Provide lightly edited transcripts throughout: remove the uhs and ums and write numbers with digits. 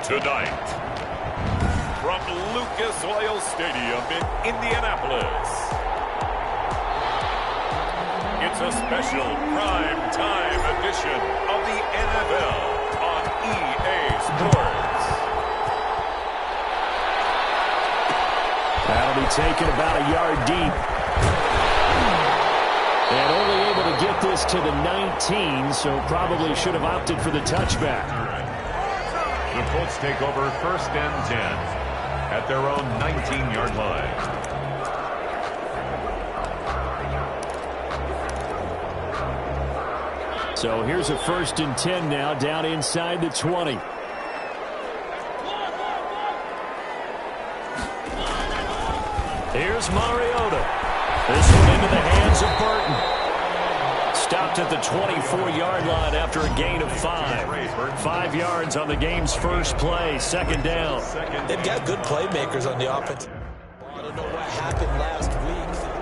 Tonight, from Lucas Oil Stadium in Indianapolis, it's a special prime time edition of the NFL on EA Sports. That'll be taken about a yard deep. And only able to get this to the 19, so probably should have opted for the touchback. The Colts take over 1st and 10 at their own 19-yard line. So here's a 1st and 10 now, down inside the 20. Here's Mariota. This one into the hands of Burton. Stopped at the 24-yard line after a gain of 5. 5 yards on the game's first play, 2nd down. They've got good playmakers on the offense. I don't know what happened last week.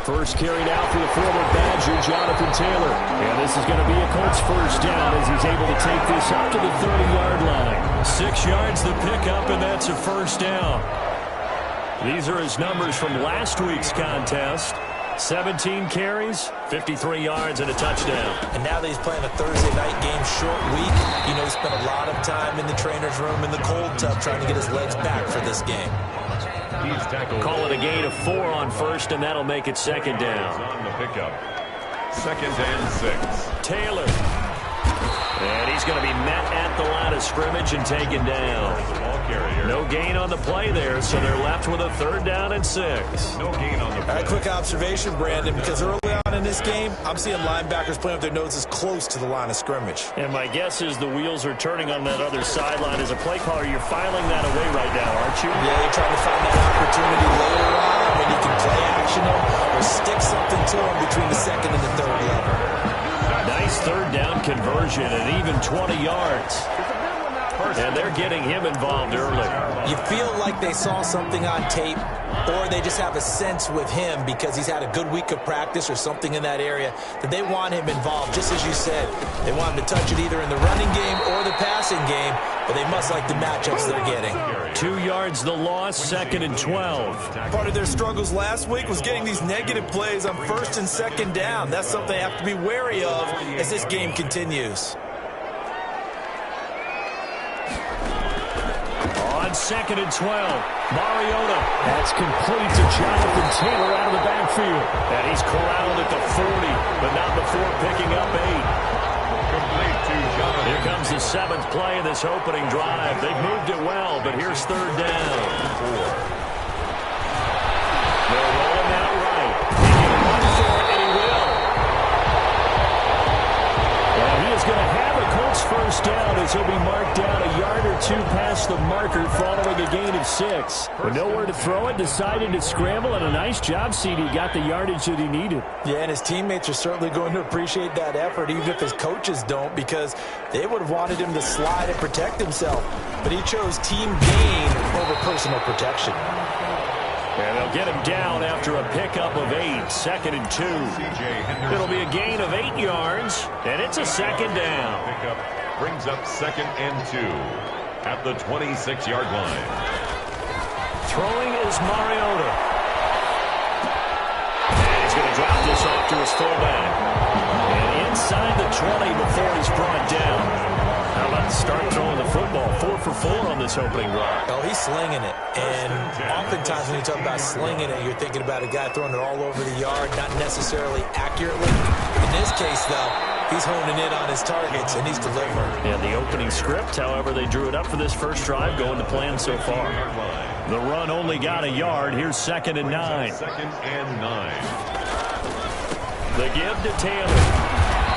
First carried out for the former Badger, Jonathan Taylor. And this is going to be a Colts 1st down as he's able to take this up to the 30-yard line. 6 yards the pickup, and that's a 1st down. These are his numbers from last week's contest. 17 carries, 53 yards, and a touchdown. And now that he's playing a Thursday night game, short week, you know, he spent a lot of time in the trainer's room in the cold tub trying to get his legs back for this game. Call it a gain of 4 on 1st, and that'll make it 2nd down. On the pickup. 2nd and 6. Taylor. And he's going to be met at the line of scrimmage and taken down. No gain on the play there, so they're left with a 3rd down and 6. No gain on the play. All right, quick observation, Brandon, because early on in this game, I'm seeing linebackers playing with their noses close to the line of scrimmage. And my guess is the wheels are turning on that other sideline. As a play caller, you're filing that away right now, aren't you? Yeah, you're trying to find that opportunity later on when you can play action them or stick something to them between the 2nd and the 3rd level. Nice 3rd down conversion and even 20 yards. And they're getting him involved early. You feel like they saw something on tape, or they just have a sense with him because he's had a good week of practice or something in that area that they want him involved, just as you said. They want him to touch it either in the running game or the passing game, but they must like the matchups they're getting. 2 yards the loss, 2nd and 12. Part of their struggles last week was getting these negative plays on 1st and 2nd down. That's something they have to be wary of as this game continues. On 2nd and 12, Mariota. That's complete to Jonathan Taylor out of the backfield. And he's corralled at the 40, but not before picking up 8. Complete to Jonathan. Here comes the 7th play of this opening drive. They've moved it well, but here's 3rd down. They're rolling that right. He can run for it, and he will. And he is going to have a Colts 1st down as he'll be marked down a yard or 2 past the marker following a gain of 6. With nowhere to throw it, decided to scramble, and a nice job, CD. Got the yardage that he needed. Yeah, and his teammates are certainly going to appreciate that effort, even if his coaches don't, because they would have wanted him to slide and protect himself. But he chose team gain over personal protection. And they'll get him down after a pickup of 8, 2nd and 2. It'll be a gain of 8 yards, and it's a 2nd down. Pickup brings up 2nd and 2 at the 26-yard line. Throwing is Mariota. And he's going to drop this off to his fullback. And inside the 20 before he's brought down. How about start throwing the football? 4 for 4 on this opening drive. Oh, he's slinging it. And oftentimes when you talk about slinging it, you're thinking about a guy throwing it all over the yard, not necessarily accurately. In this case, though, he's honing in on his targets, and he's delivering. Yeah, the opening script, however, they drew it up for this first drive, going to plan so far. The run only got a yard. Here's 2nd and 9. 2nd and 9. The give to Taylor.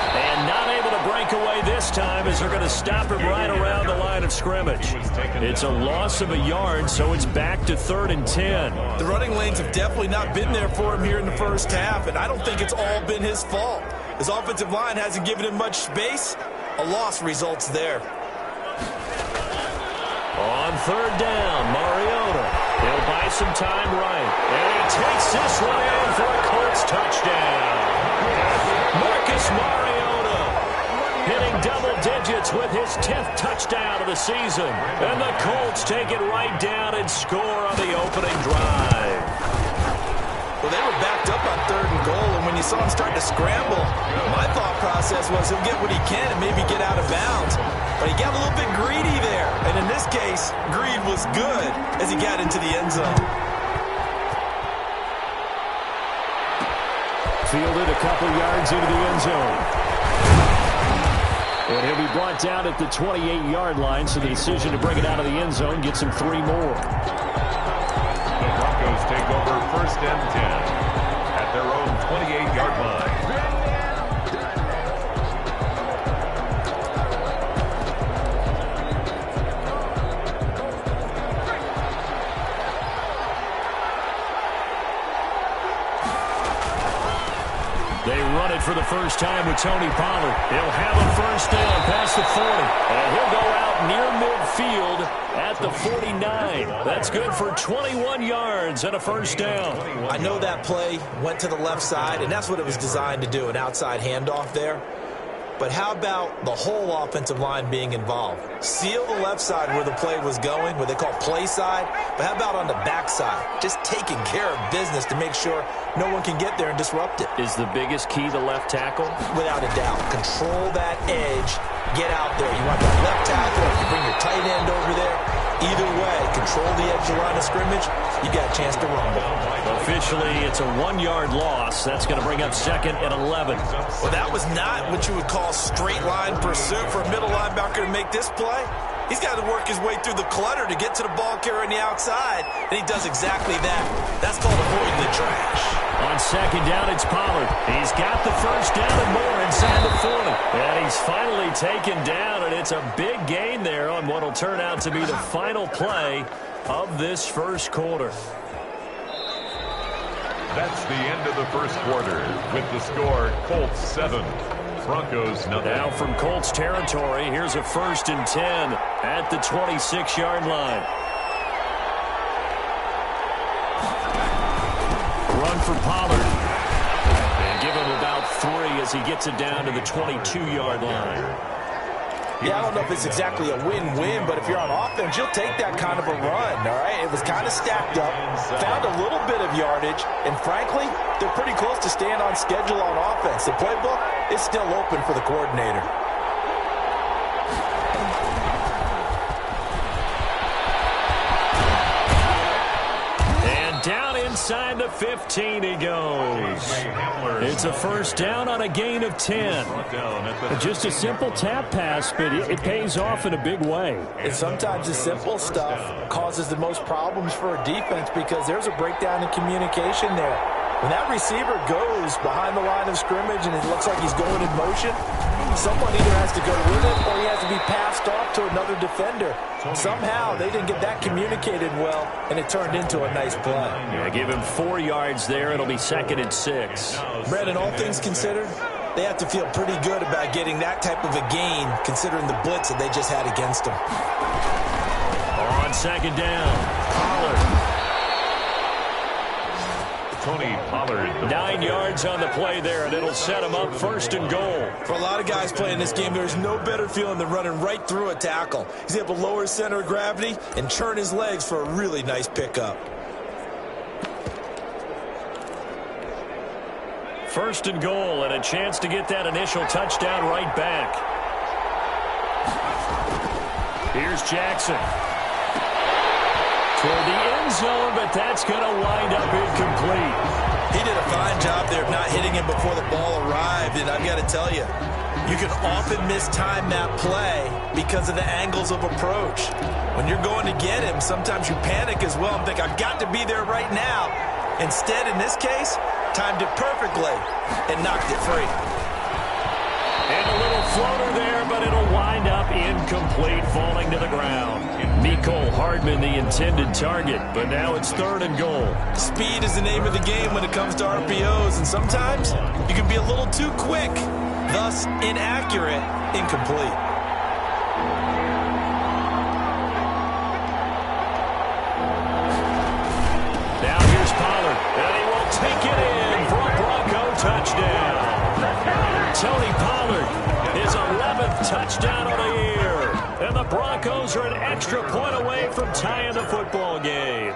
And not able to break breakaway this time as they're going to stop him right around the line of scrimmage. It's a loss of a yard, so it's back to 3rd and 10. The running lanes have definitely not been there for him here in the first half, and I don't think it's all been his fault. His offensive line hasn't given him much space. A loss results there. On 3rd down, Mariota. He'll buy some time right. And he takes this one in for a Colts touchdown. Marcus Mariota hitting double digits with his 10th touchdown of the season. And the Colts take it right down and score on the opening drive. Well, they were backed up on 3rd and goal, and when you saw him start to scramble, my thought process was he'll get what he can and maybe get out of bounds. But he got a little bit greedy there. And in this case, greed was good as he got into the end zone. Fielded a couple yards into the end zone. And he'll be brought down at the 28-yard line, so the decision to bring it out of the end zone gets him 3 more. The Broncos take over 1st and 10 at their own 28-yard line. They run it for the first time with Tony Pollard. He'll have a first down past the 40. And he'll go out near midfield at the 49. That's good for 21 yards and a first down. I know that play went to the left side, and that's what it was designed to do, an outside handoff there. But how about the whole offensive line being involved? Seal the left side where the play was going, what they call play side. But how about on the back side? Just taking care of business to make sure no one can get there and disrupt it. Is the biggest key the left tackle? Without a doubt. Control that edge. Get out there. You want the left tackle. You bring your tight end over there. Either way, control the edge of the line of scrimmage. You got a chance to rumble. Officially, it's a 1-yard loss. That's going to bring up 2nd and 11. Well, that was not what you would call straight line pursuit for a middle linebacker to make this play. He's got to work his way through the clutter to get to the ball carrier on the outside, and he does exactly that. That's called avoiding the trash. On 2nd down, it's Pollard. He's got the first down and more inside the 40. And he's finally taken down, and it's a big gain there on what will turn out to be the final play of this first quarter. That's the end of the first quarter with the score Colts 7, Broncos nothing. Now from Colts territory, here's a 1st and 10 at the 26-yard line. Run for Pollard. And give him about 3 as he gets it down to the 22-yard line. Yeah, I don't know if it's exactly a win-win, but if you're on offense, you'll take that kind of a run, all right? It was kind of stacked up, found a little bit of yardage, and frankly, they're pretty close to staying on schedule on offense. The playbook is still open for the coordinator. Down inside the 15 he goes. It's a first down on a gain of 10. Just a simple tap pass, but it pays off in a big way. And sometimes the simple stuff causes the most problems for a defense because there's a breakdown in communication there. When that receiver goes behind the line of scrimmage and it looks like he's going in motion, someone either has to go with it or he has to be passed off to another defender. Somehow they didn't get that communicated well, and it turned into a nice play. Yeah, give him 4 yards there. It'll be 2nd and 6. Brandon, all things considered, they have to feel pretty good about getting that type of a gain considering the blitz that they just had against them. On 2nd down, Pollard. Tony Pollard. 9 yards on the play there, and it'll set him up 1st and goal. For a lot of guys playing this game, there's no better feeling than running right through a tackle. He's able to lower his center of gravity and churn his legs for a really nice pickup. 1st and goal, and a chance to get that initial touchdown right back. Here's Jackson. Toward the end zone, but that's going to wind up incomplete. He did a fine job there of not hitting him before the ball arrived, and I've got to tell you, you can often mistime that play because of the angles of approach. When you're going to get him, sometimes you panic as well and think, I've got to be there right now. Instead, in this case, timed it perfectly and knocked it free. And a little floater there, but it'll wind up incomplete, falling to the ground. Mecole Hardman, the intended target, but now it's 3rd and goal. Speed is the name of the game when it comes to RPOs, and sometimes you can be a little too quick, thus inaccurate, incomplete. Now here's Pollard, and he will take it in for a Bronco touchdown. Tony Pollard, his 11th touchdown of the year. And the Broncos are an extra point away from tying the football game.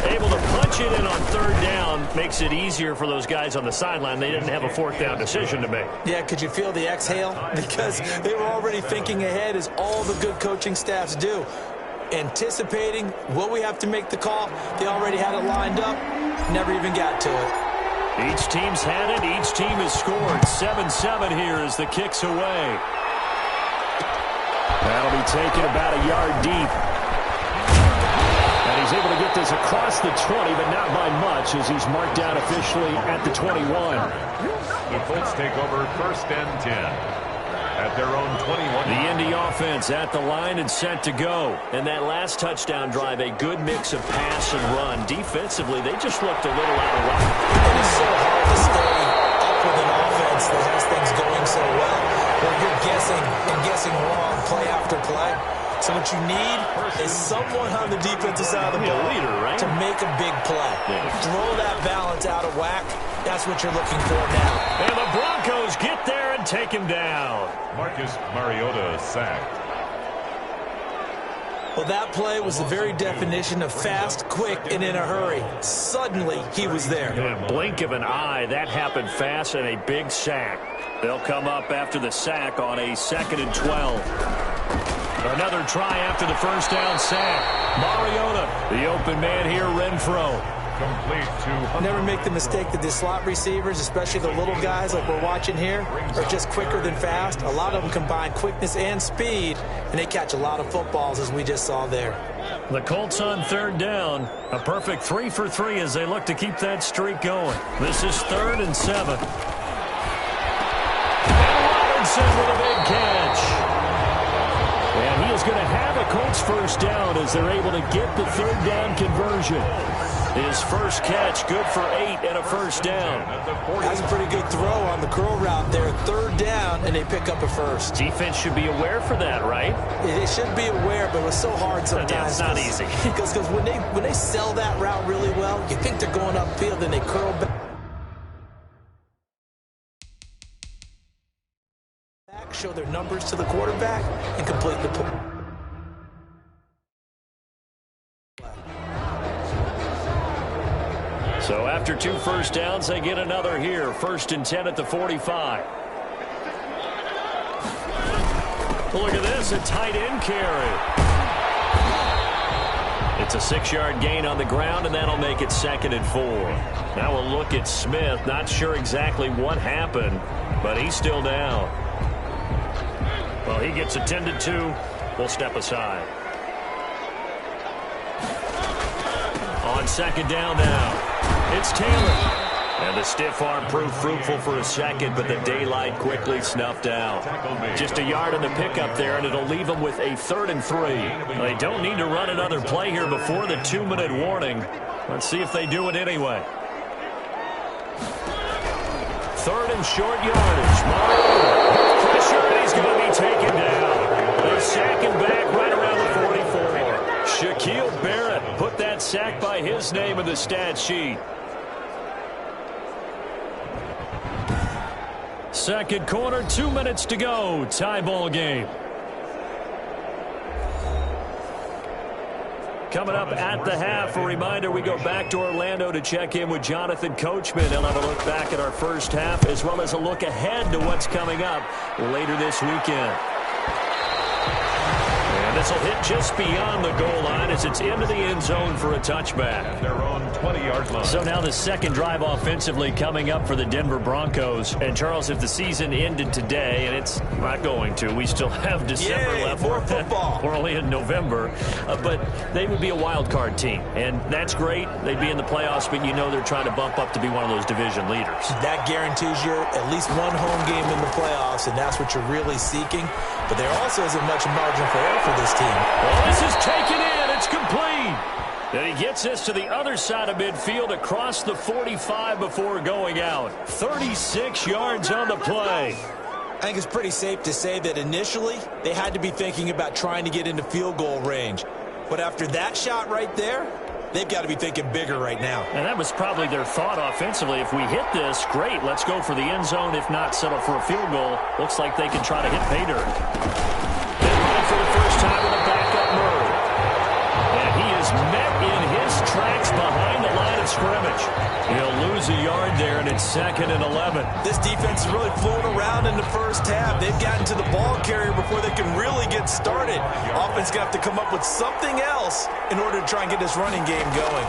Able to punch it in on 3rd down makes it easier for those guys on the sideline. They didn't have a 4th down decision to make. Yeah, could you feel the exhale? Because they were already thinking ahead, as all the good coaching staffs do. Anticipating, will we have to make the call? They already had it lined up, never even got to it. Each team's had it. Each team has scored. 7-7 here as the kick's away. That'll be taken about a yard deep. And he's able to get this across the 20, but not by much, as he's marked down officially at the 21. The Colts take over 1st and 10. At their own 21. The Indy offense at the line and set to go. And that last touchdown drive, a good mix of pass and run. Defensively, they just looked a little out of whack. It is so hard to stay up with an offense that has things going so well, where you're guessing and guessing wrong play after play. So what you need is someone on the defensive side of the ball to make a big play. Throw that balance out of whack. That's what you're looking for now. And the Broncos get there and take him down. Marcus Mariota sacked. Well, that play was the very definition of fast, quick, and in a hurry. Suddenly, he was there. In a blink of an eye, that happened fast, and a big sack. They'll come up after the sack on a 2nd and 12. Another try after the 1st down sack. Mariota, the open man here, Renfro. Complete to... Never make the mistake that the slot receivers, especially the little guys like we're watching here, are just quicker than fast. A lot of them combine quickness and speed, and they catch a lot of footballs, as we just saw there. The Colts on 3rd down. A perfect 3 for 3 as they look to keep that streak going. This is 3rd and 7. And Robinson with a big catch. And he is going to have a Colts 1st down as they're able to get the 3rd down conversion. His first catch, good for 8 and a 1st down. That's a pretty good throw on the curl route there. 3rd down, and they pick up a 1st. Defense should be aware for that, right? They should be aware, but it was so hard sometimes. Yeah, it's not easy. Because when they sell that route really well, you think they're going upfield, and they curl back, show their numbers to the quarterback, and complete the play. So after 2 1st downs, they get another here. 1st and 10 at the 45. Look at this, a tight end carry. It's a 6-yard gain on the ground, and that'll make it 2nd and 4. Now we'll look at Smith. Not sure exactly what happened, but he's still down. Well, he gets attended to. We'll step aside. On 2nd down now. It's Taylor. And the stiff arm proved fruitful for a second, but the daylight quickly snuffed out. Just a yard on the pickup there, and it'll leave them with a 3rd and 3. They don't need to run another play here before the 2-minute warning. Let's see if they do it anyway. 3rd and short yardage. Mariota, pressure, and he's going to be taken down. They sack him back right around the 44. Shaquille Barrett put that sack by his name in the stat sheet. 2nd quarter, 2 minutes to go. Tie ball game. Coming up at the half, a reminder, we go back to Orlando to check in with Jonathan Coachman. He'll have a look back at our first half, as well as a look ahead to what's coming up later this weekend. And this will hit just beyond the goal line as it's into the end zone for a touchback. At their own 20-yard line. So now the second drive offensively coming up for the Denver Broncos. And, Charles, if the season ended today, and it's not going to, we still have December left. More football. We're only in November. But they would be a wild card team. And that's great. They'd be in the playoffs, but you know they're trying to bump up to be one of those division leaders. That guarantees you at least one home game in the playoffs, and that's what you're really seeking. But there also isn't much margin for error for this team. Well, this is taken in. It's complete. And he gets us to the other side of midfield across the 45 before going out. 36 yards on the play. I think it's pretty safe to say that initially they had to be thinking about trying to get into field goal range. But after that shot right there, they've got to be thinking bigger right now. And that was probably their thought offensively. If we hit this, great, let's go for the end zone. If not, settle for a field goal. Looks like they can try to hit pay dirt. They run for the first time with a backup move. And he is met in his tracks behind the line of scrimmage. He'll lose a yard there, and it's 2nd and 11. This defense is really flown around in the first half. They've gotten to the ball carrier before they can really get started. Offense going to have to come up with something else in order to try and get this running game going.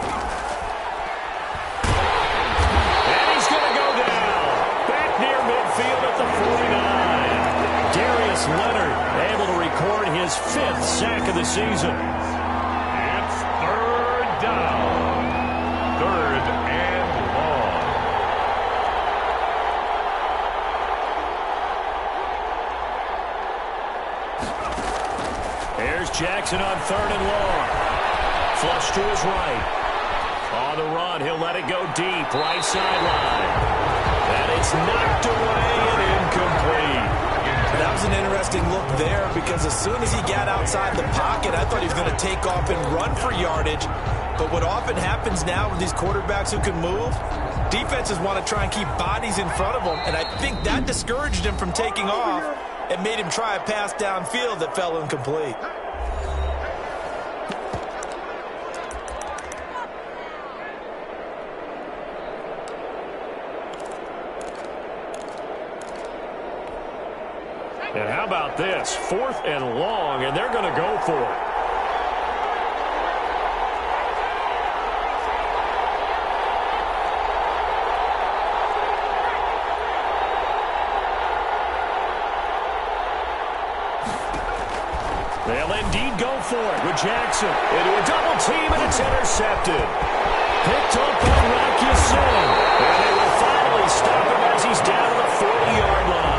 And he's going to go down. Back near midfield at the 49. Darius Leonard able to record his 5th sack of the season. It's 3rd down. 3rd and long. Here's Jackson on 3rd and long. Flush to his right. On the run, he'll let it go deep. Right sideline. And it's knocked away and incomplete. That was an interesting look there because as soon as he got outside the pocket, I thought he was going to take off and run for yardage. But what often happens now with these quarterbacks who can move, defenses want to try and keep bodies in front of them, and I think that discouraged him from taking off and made him try a pass downfield that fell incomplete. And how about this? 4th and long, and they're going to go for it. They'll indeed go for it with Jackson. Into a double team, and it's intercepted. Picked up on Rocky Singh. And they will finally stop him as he's down to the 40-yard line.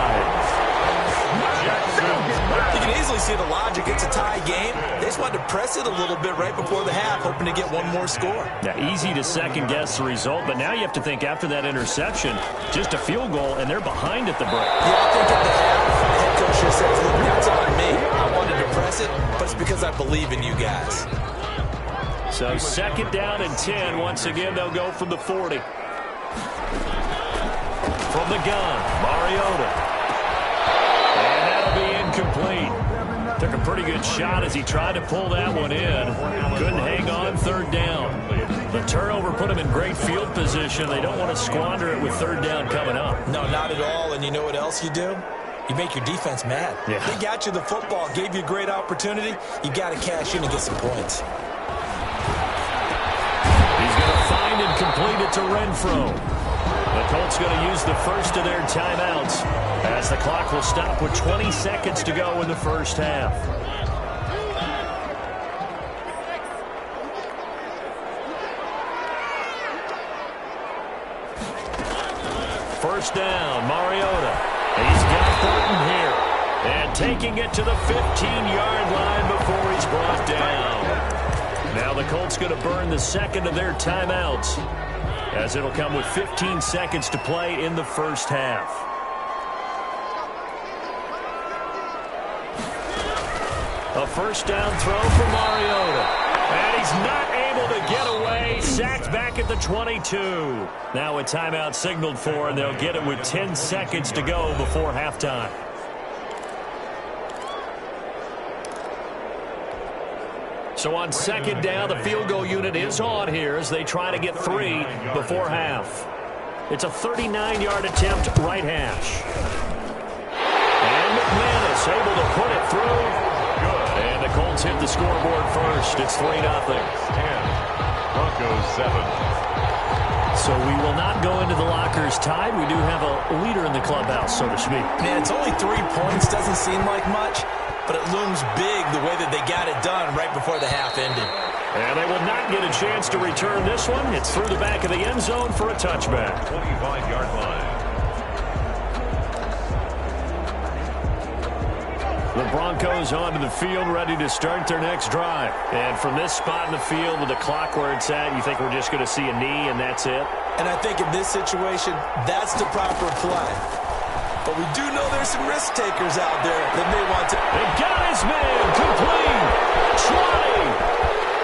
You can easily see the logic. It's a tie game. They just wanted to press it a little bit right before the half, hoping to get one more score. Yeah, easy to second-guess the result, but now you have to think after that interception, just a field goal, and they're behind at the break. Yeah, I think at the half, the head coach just says, look, that's on me. I wanted to press it, but it's because I believe in you guys. So 2nd down and 10. Once again, they'll go from the 40. From the gun, Mariota. And that'll be incomplete. Took a pretty good shot as he tried to pull that one in. Couldn't hang on 3rd down. The turnover put him in great field position. They don't want to squander it with 3rd down coming up. No, not at all. And you know what else you do? You make your defense mad. Yeah. They got you the football, gave you a great opportunity. You got to cash in and get some points. He's going to find and complete it to Renfro. The Colts going to use the first of their timeouts as the clock will stop with 20 seconds to go in the first half. First down, Mariota. He's got Burton here. And taking it to the 15-yard line before he's brought down. Now the Colts going to burn the second of their timeouts, as it'll come with 15 seconds to play in the first half. A first down throw for Mariota. And he's not able to get away. Sacked back at the 22. Now a timeout signaled for, and they'll get it with 10 seconds to go before halftime. So on 2nd down, the field goal unit is on here as they try to get 3 before half. It's a 39-yard attempt, right hash. And McManus able to put it through. Good. And the the Colts hit the scoreboard first. It's 3-0. 10. Broncos 7. So we will not go into the lockers tied. We do have a leader in the clubhouse, so to speak. Man, it's only 3 points. Doesn't seem like much, but it looms big the way that they got it done right before the half ended. And they will not get a chance to return this one. It's through the back of the end zone for a touchback. 25-yard line. The Broncos onto the field, ready to start their next drive. And from this spot in the field with the clock where it's at, you think we're just going to see a knee and that's it? And I think in this situation, that's the proper play. But we do know there's some risk takers out there that may want to. They got his man, complete, 20,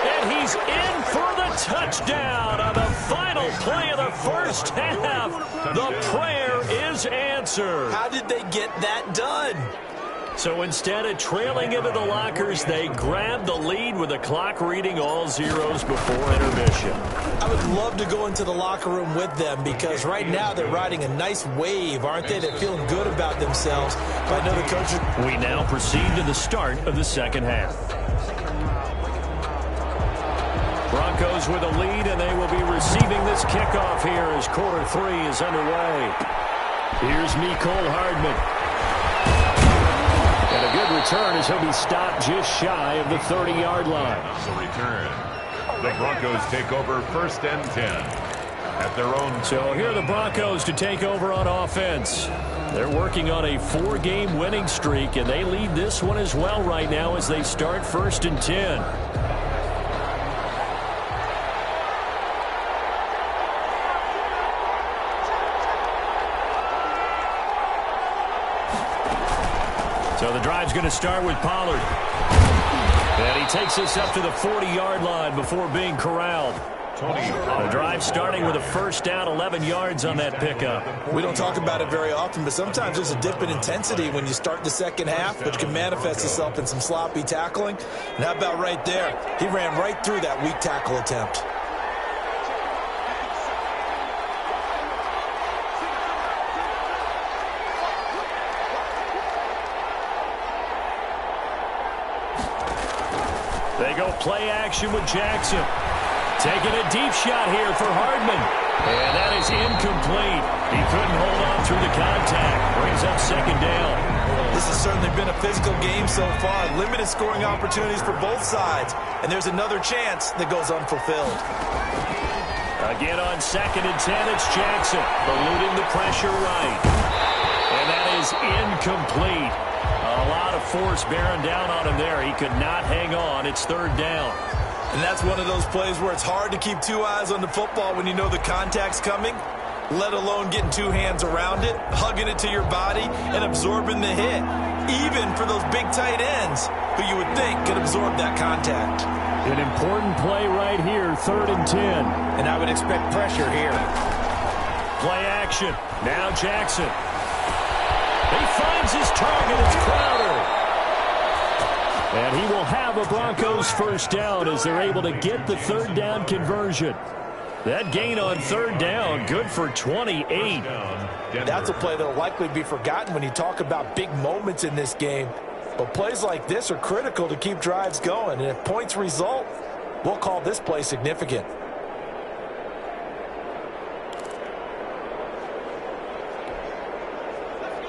and he's in for the touchdown on the final play of the first half. The prayer is answered. How did they get that done? So instead of trailing into the lockers, they grabbed the lead with the clock reading all zeros before intermission. I would love to go into the locker room with them because right now they're riding a nice wave, aren't they? They're feeling good about themselves. But I know the coaches. We now proceed to the start of the second half. Broncos with a lead, and they will be receiving this kickoff here as quarter 3 is underway. Here's Mecole Hardman. And a good return as he'll be stopped just shy of the 30-yard line. The return. The Broncos take over 1st and 10 at their own. So here are the Broncos to take over on offense. They're working on a 4-game winning streak, and they lead this one as well right now as they start 1st and 10. So the drive's going to start with Pollard. And he takes us up to the 40-yard line before being corralled. The drive starting with a first down, 11 yards on that pickup. We don't talk about it very often, but sometimes there's a dip in intensity when you start the second half, which can manifest itself in some sloppy tackling. And how about right there? He ran right through that weak tackle attempt. They go play action with Jackson. Taking a deep shot here for Hardman. And that is incomplete. He couldn't hold on through the contact. Brings up second down. This has certainly been a physical game so far. Limited scoring opportunities for both sides. And there's another chance that goes unfulfilled. Again on 2nd and 10, it's Jackson. Eluding the pressure right. And that is incomplete. A lot of force bearing down on him there. He could not hang on. It's 3rd down. And that's one of those plays where it's hard to keep 2 eyes on the football when you know the contact's coming, let alone getting 2 hands around it, hugging it to your body, and absorbing the hit. Even for those big tight ends who you would think could absorb that contact. An important play right here, 3rd and 10. And I would expect pressure here. Play action. Now Jackson. He finds his target. It's Crowder. And he will have a Broncos first down as they're able to get the 3rd down conversion. That gain on 3rd down, good for 28. That's a play that will likely be forgotten when you talk about big moments in this game. But plays like this are critical to keep drives going. And if points result, we'll call this play significant.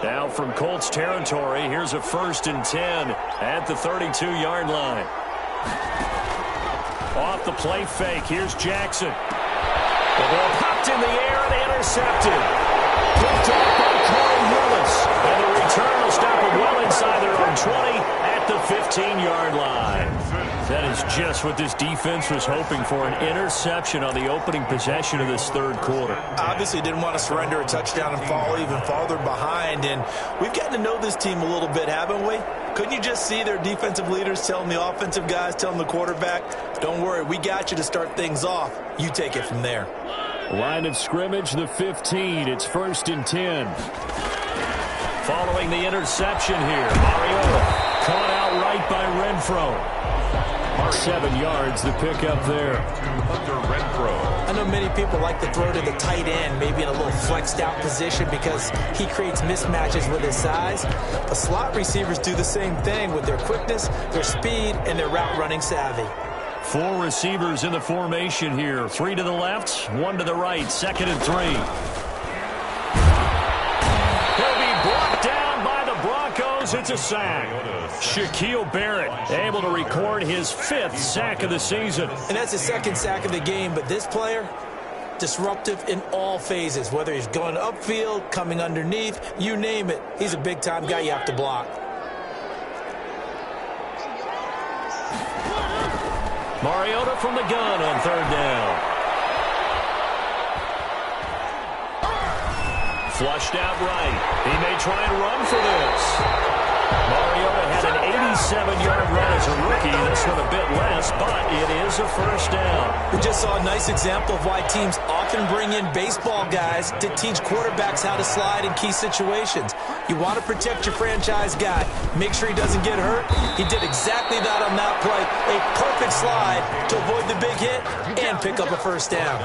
Now from Colts territory, here's a 1st and 10 at the 32-yard line. Off the play fake, here's Jackson. The ball popped in the air and intercepted. Picked off by Corey Willis. And the return will stop him well inside their own 20 at the 15-yard line. That is just what this defense was hoping for, an interception on the opening possession of this 3rd quarter. Obviously didn't want to surrender a touchdown and fall even farther behind. And we've gotten to know this team a little bit, haven't we? Couldn't you just see their defensive leaders telling the offensive guys, telling the quarterback, don't worry, we got you to start things off. You take it from there. Line of scrimmage, the 15. It's 1st and 10. Following the interception here, Mariota caught out right by Renfro. 7 yards, the pickup there. I know many people like to throw to the tight end, maybe in a little flexed out position because he creates mismatches with his size. But slot receivers do the same thing with their quickness, their speed, and their route running savvy. 4 receivers in the formation here. 3 to the left, 1 to the right. 2nd and 3. He'll be brought down by the Broncos. It's a sack. Shaquille Barrett able to record his 5th sack of the season. And that's his 2nd sack of the game. But this player, disruptive in all phases. Whether he's going upfield, coming underneath, you name it. He's a big-time guy you have to block. Mariota from the gun on 3rd down. Flushed out right. He may try and run for this. Mariota had an 87-yard run as a rookie. This one a bit less, but it is a 1st down. We just saw a nice example of why teams often bring in baseball guys to teach quarterbacks how to slide in key situations. You want to protect your franchise guy. Make sure he doesn't get hurt. He did exactly that on that play. A perfect slide to avoid the big hit and pick up a 1st down.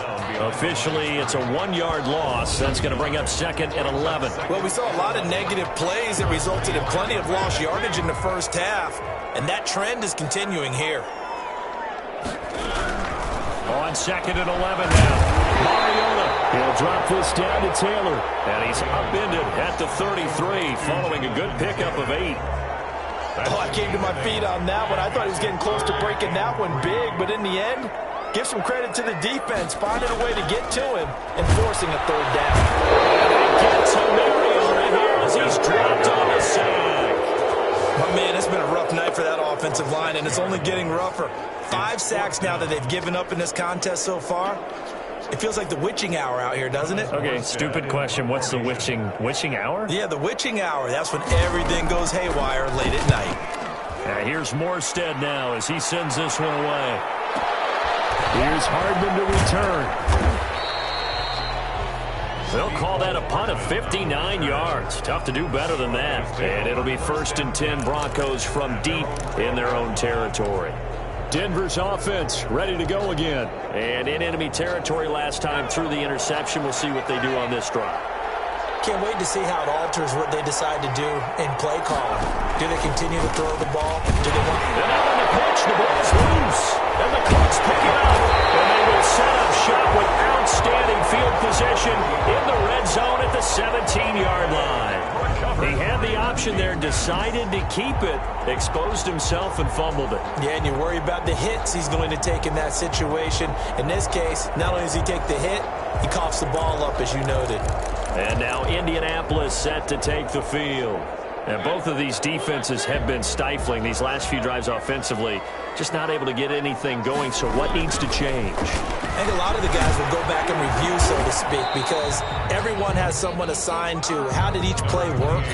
Officially, it's a 1-yard loss. That's going to bring up 2nd and 11. Well, we saw a lot of negative plays that resulted in plenty of lost yardage in the 1st half, and that trend is continuing here. On 2nd and 11 now. Mariota. He'll drop this down to Taylor. And he's upended at the 33 following a good pickup of 8. Oh, I came to my feet on that one. I thought he was getting close to breaking that one big, but in the end, give some credit to the defense, finding a way to get to him and forcing a 3rd down. And they get to Mariota here as he's dropped on the sack. Oh, man, it's been a rough night for that offensive line, and it's only getting rougher. 5 sacks now that they've given up in this contest so far. It feels like the witching hour out here, doesn't it? Okay, stupid question. What's the witching hour? Yeah, the witching hour. That's when everything goes haywire late at night. Here's Morstead now as he sends this one away. Here's Hardman to return. They'll call that a punt of 59 yards. Tough to do better than that. And it'll be 1st and 10 Broncos from deep in their own territory. Denver's offense ready to go again. And in enemy territory last time through the interception. We'll see what they do on this drive. Can't wait to see how it alters what they decide to do in play calling. Do they continue to throw the ball? Do they want... And out on the pitch, the ball's loose. And the Colts pick it up. And they will set up shop with outstanding field position in the red zone at the 17-yard line. He had the option there, decided to keep it, exposed himself and fumbled it. Yeah, and you worry about the hits he's going to take in that situation. In this case, not only does he take the hit, he coughs the ball up, as you noted. And now Indianapolis set to take the field. And both of these defenses have been stifling these last few drives offensively. Just not able to get anything going, so what needs to change? I think a lot of the guys will go back and review, so to speak, because everyone has someone assigned to how did each play work.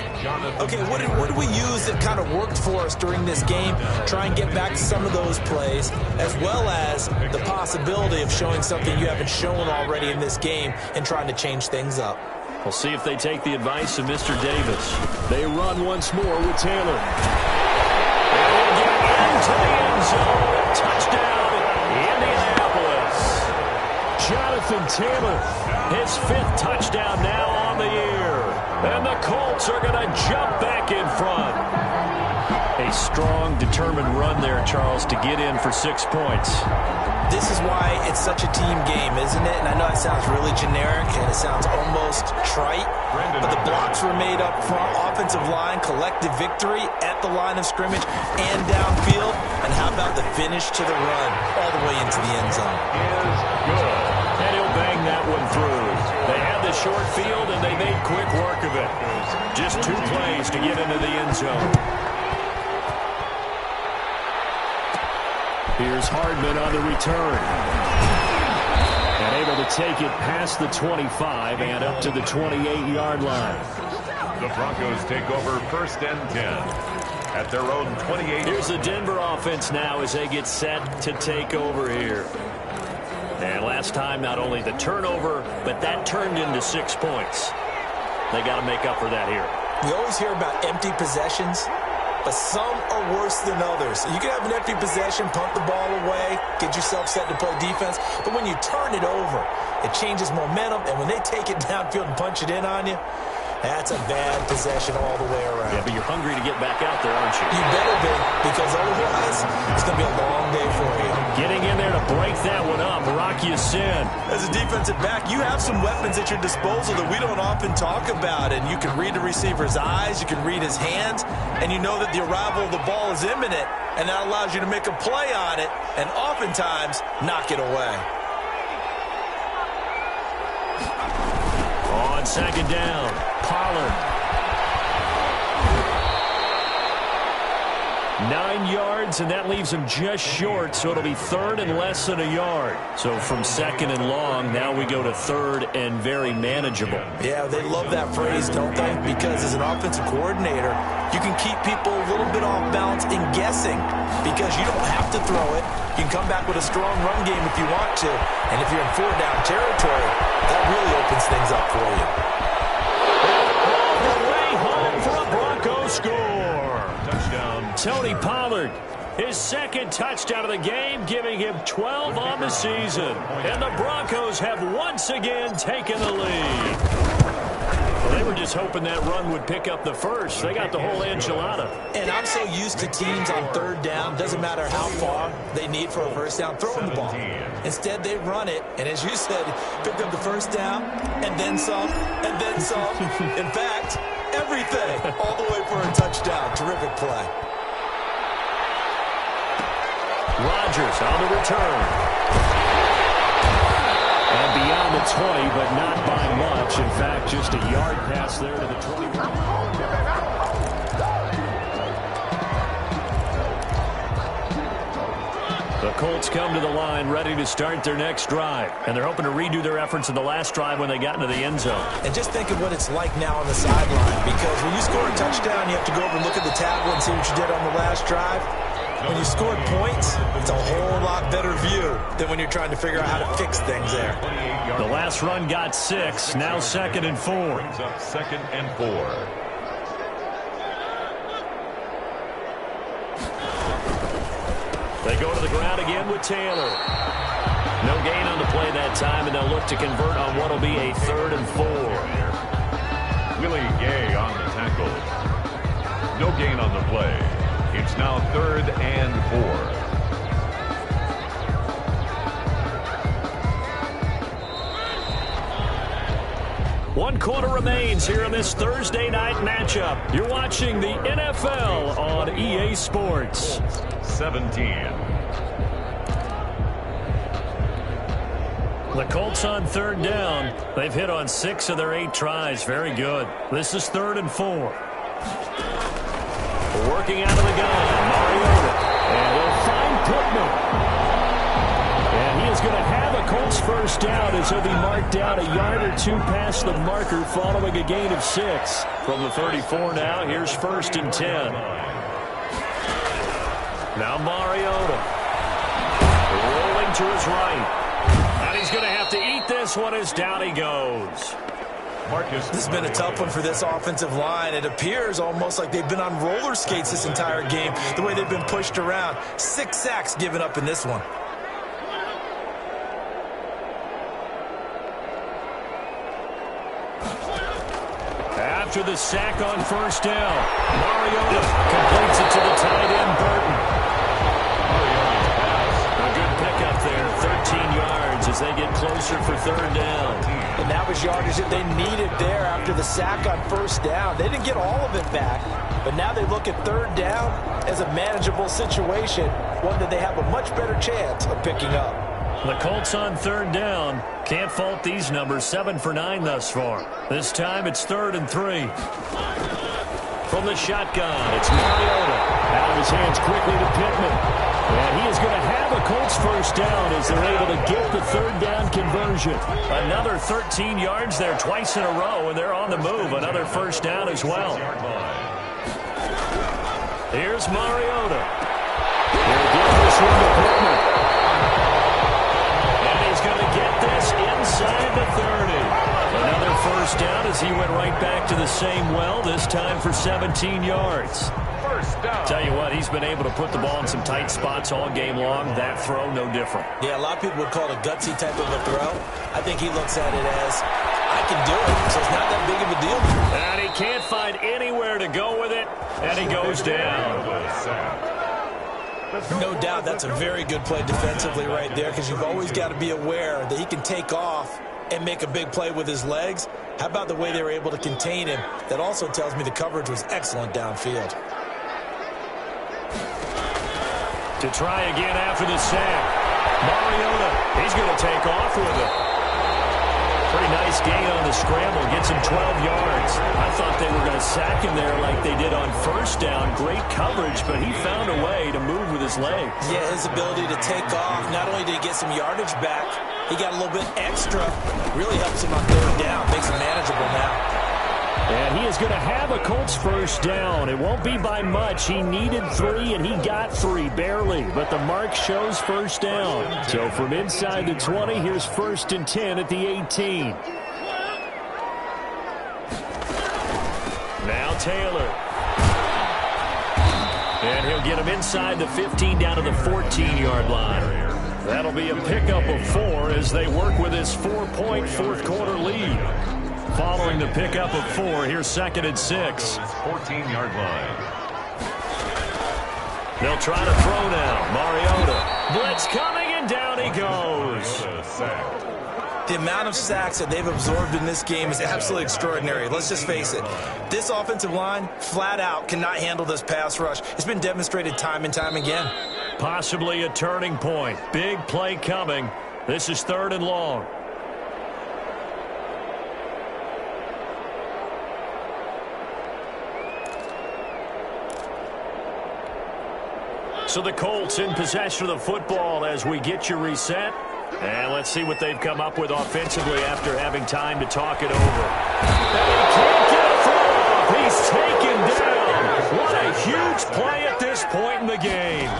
Okay, what did we use that kind of worked for us during this game? Try and get back to some of those plays, as well as the possibility of showing something you haven't shown already in this game and trying to change things up. We'll see if they take the advice of Mr. Davis. They run once more with Taylor. And he'll get into the end zone. Touchdown, Indianapolis. Jonathan Taylor, his 5th touchdown now on the year. And the Colts are going to jump back in front. A strong, determined run there, Charles, to get in for 6 points. This is why it's such a team game, isn't it? And I know it sounds really generic and it sounds almost trite, but the blocks were made up front, offensive line, collective victory at the line of scrimmage and downfield. And how about the finish to the run all the way into the end zone? Good. And he'll bang that one through. They had the short field and they made quick work of it. Just 2 plays to get into the end zone. Here's Hardman on the return. And able to take it past the 25 and up to the 28-yard line. The Broncos take over 1st and 10 at their own 28. Here's the Denver offense now as they get set to take over here. And last time, not only the turnover, but that turned into 6 points. They got to make up for that here. You always hear about empty possessions, but some are worse than others. You can have an empty possession, punt the ball away, get yourself set to play defense, but when you turn it over, it changes momentum, and when they take it downfield and punch it in on you, that's a bad possession all the way around. Yeah, but you're hungry to get back out there, aren't you? You better be, because otherwise, it's going to be a long day for you. Getting in there to break that one up, Rock Ya-Sin. As a defensive back, you have some weapons at your disposal that we don't often talk about, and you can read the receiver's eyes, you can read his hands, and you know that the arrival of the ball is imminent, and that allows you to make a play on it, and oftentimes knock it away. On second down, Pollard. 9 yards, and that leaves him just short, so it'll be third and less than a yard. So from second and long, now we go to third and very manageable. Yeah, they love that phrase, don't they? Because as an offensive coordinator, you can keep people a little bit off balance in guessing because you don't have to throw it. You can come back with a strong run game if you want to, and if you're in four-down territory, that really opens things up for you. The way home for a Broncos score. Touchdown. Tony Pollard, his second touchdown of the game, giving him 12 on the season. And the Broncos have once again taken the lead. Well, they were just hoping that run would pick up the first. They got the whole enchilada. And I'm so used to teams on third down, doesn't matter how far they need for a first down, throwing the ball. Instead, they run it, and as you said, picked up the first down, and then some, and then some. In fact, everything, all the way for a touchdown. Terrific play. Rodgers on the return. And beyond the 20, but not by much. In fact, just a yard pass there to the 20. The Colts come to the line ready to start their next drive. And they're hoping to redo their efforts in the last drive when they got into the end zone. And just think of what it's like now on the sideline. Because when you score a touchdown, you have to go over and look at the tablet and see what you did on the last drive. When you scored points, it's a whole lot better view than when you're trying to figure out how to fix things there. The last run got 6. Now second and 4. Brings up second and 4. They go to the ground again with Taylor. No gain on the play that time, and they'll look to convert on what will be a third and 4. Willie Gay on the tackle. No gain on the play. It's now third and 4. One quarter remains here in this Thursday night matchup. You're watching the NFL on EA Sports. 17. The Colts on third down. They've hit on 6 of their 8 tries. Very good. This is third and 4. Working out of the gun, Mariota. And they'll find Pittman. And he is going to have a Colts first down as he'll be marked down a yard or 2 past the marker following a gain of 6. From the 34 now, here's first and 10. Now Mariota. Rolling to his right. And he's going to have to eat this one as down he goes. This has been a tough one for this offensive line. It appears almost like they've been on roller skates this entire game, the way they've been pushed around. 6 sacks given up in this one. After the sack on first down, Mariota completes it to the tight end, Burton. A good pickup there, 13 yards as they get closer for third down. And that was yardage that they needed there after the sack on first down. They didn't get all of it back, but now they look at third down as a manageable situation, one that they have a much better chance of picking up. The Colts on third down. Can't fault these numbers. 7 for 9 thus far. This time it's third and 3. From the shotgun, it's Mariota. Out of his hands quickly to Pittman. And he is going to have a Colts first down as they're able to get the third down conversion. Another 13 yards there twice in a row, and they're on the move. Another first down as well. Here's Mariota. He'll give this one to Pittman. And he's going to get this inside the 30. Another first down as he went right back to the same well, this time for 17 yards. first down. Tell you what, he's been able to put the ball in some tight spots all game long. That throw, no different. Yeah, a lot of people would call it a gutsy type of a throw. I think he looks at it as, I can do it, so it's not that big of a deal. And he can't find anywhere to go with it, and he goes down. No doubt that's a very good play defensively right there, because you've always got to be aware that he can take off and make a big play with his legs. How about the way they were able to contain him? That also tells me the coverage was excellent downfield. To try again after the sack. Mariota, he's going to take off with it. Pretty nice gain on the scramble. Gets him 12 yards. I thought they were going to sack him there like they did on first down. Great coverage, but he found a way to move with his legs. Yeah, his ability to take off. Not only did he get some yardage back, he got a little bit extra. Really helps him on third down. Makes it manageable now. And he is going to have a Colts first down. It won't be by much. He needed 3, and he got 3, barely. But the mark shows first down. So from inside the 20, here's 1st and 10 at the 18. Now Taylor. And he'll get him inside the 15 down to the 14-yard line. That'll be a pickup of 4 as they work with his 4-point fourth-quarter lead. Following the pickup of 4, here's 2nd and 6. 14-yard line. They'll try to throw now. Mariota. Blitz coming, and down he goes. The amount of sacks that they've absorbed in this game is absolutely extraordinary. Let's just face it. This offensive line, flat out, cannot handle this pass rush. It's been demonstrated time and time again. Possibly a turning point. Big play coming. This is 3rd and long. So the Colts in possession of the football as we get you reset. And let's see what they've come up with offensively after having time to talk it over. And he can't get a throw off. He's taken down. What a huge play at this point in the game.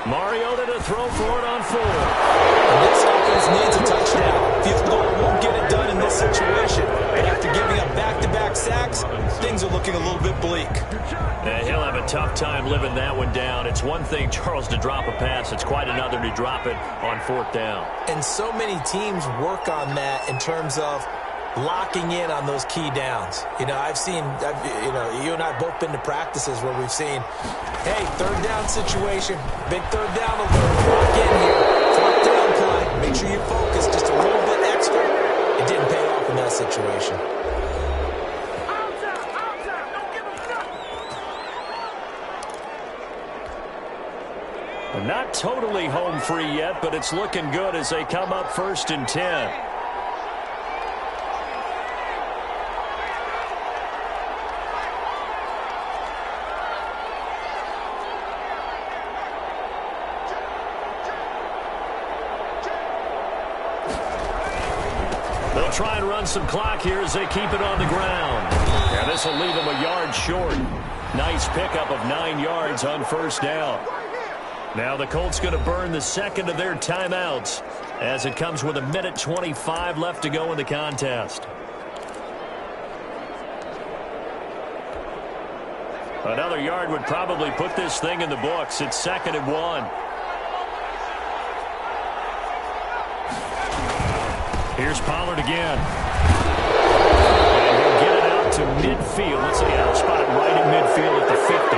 Mariota to throw for it on 4. And this offense needs a touchdown. Field goal won't get it done in this situation. But after giving up back-to-back sacks, things are looking a little bit bleak. And he'll have a tough time living that one down. It's one thing, Charles, to drop a pass. It's quite another to drop it on 4th down. And so many teams work on that in terms of locking in on those key downs. You know, you and I have both been to practices where we've seen, hey, 3rd down situation, big 3rd down alert, lock in here, 4th down play, make sure you focus just a little bit extra. It didn't pay off in that situation. Not totally home free yet, but it's looking good as they come up 1st and 10. They'll try and run some clock here as they keep it on the ground. And this will leave them a yard short. Nice pickup of 9 yards on 1st down. Now the Colts going to burn the 2nd of their timeouts as it comes with 1:25 left to go in the contest. Another yard would probably put this thing in the books. It's 2nd and 1. Here's Pollard again. And he'll get it out to midfield. Let's see, out spot right in midfield at the 50.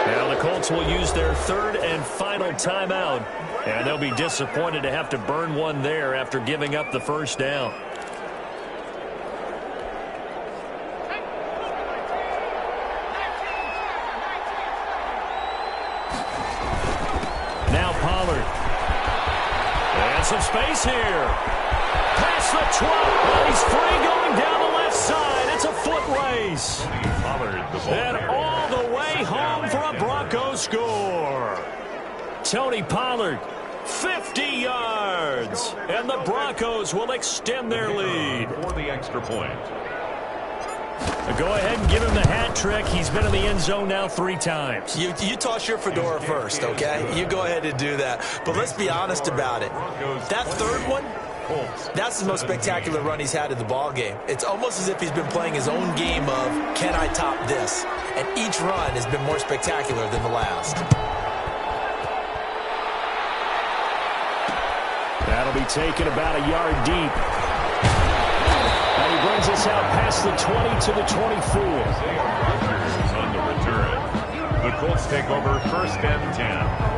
Now the Colts will use their 3rd and final timeout, and they'll be disappointed to have to burn one there after giving up the 1st down. Now Pollard. And some space here. Past the 12, and he's free going down the left side. It's a foot race. And all the way home for a Broncos score. Tony Pollard, 50 yards. And the Broncos will extend their lead. For the extra point. Go ahead and give him the hat trick. He's been in the end zone now 3 times. You toss your fedora first, okay? You go ahead and do that. But let's be honest about it. That 3rd one, Colts. That's the most spectacular run he's had in the ball game. It's almost as if he's been playing his own game of, can I top this? And each run has been more spectacular than the last. That'll be taken about a yard deep. And he brings us out past the 20 to the 24. On the return. The Colts take over 1st and 10.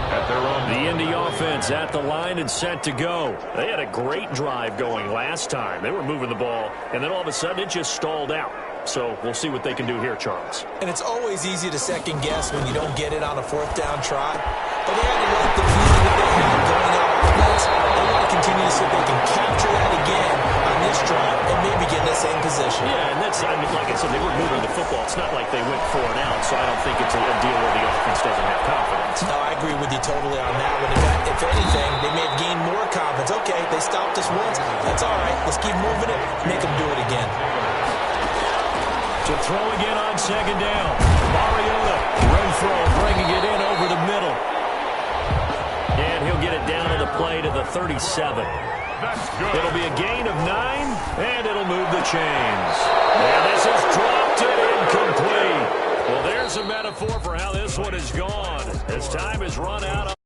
At their own. The Indy offense at the line and set to go. They had a great drive going last time. They were moving the ball, and then all of a sudden it just stalled out. So we'll see what they can do here, Charles. And it's always easy to second guess when you don't get it on a 4th down try. But they had to let the feeling that they had going on offense. They want to continue to see if they can capture that again on this drive and maybe get in the same position. Yeah, and that's, I mean, like I said, they were moving the football. It's not like they went 4 and out, so I don't think it's a deal where the offense doesn't have confidence. No, I agree with you totally on that one. In fact, if anything, they may have gained more confidence. Okay, they stopped us once. That's all right. Let's keep moving it. Make them do it again. To throw again on 2nd down. Mariota, Renfro bringing it in over the middle. And he'll get it down to the play to the 37. That's good. It'll be a gain of 9, and it'll move the chains. And this is dropped and incomplete. Well, there's a metaphor for how this one is gone. As time has run out.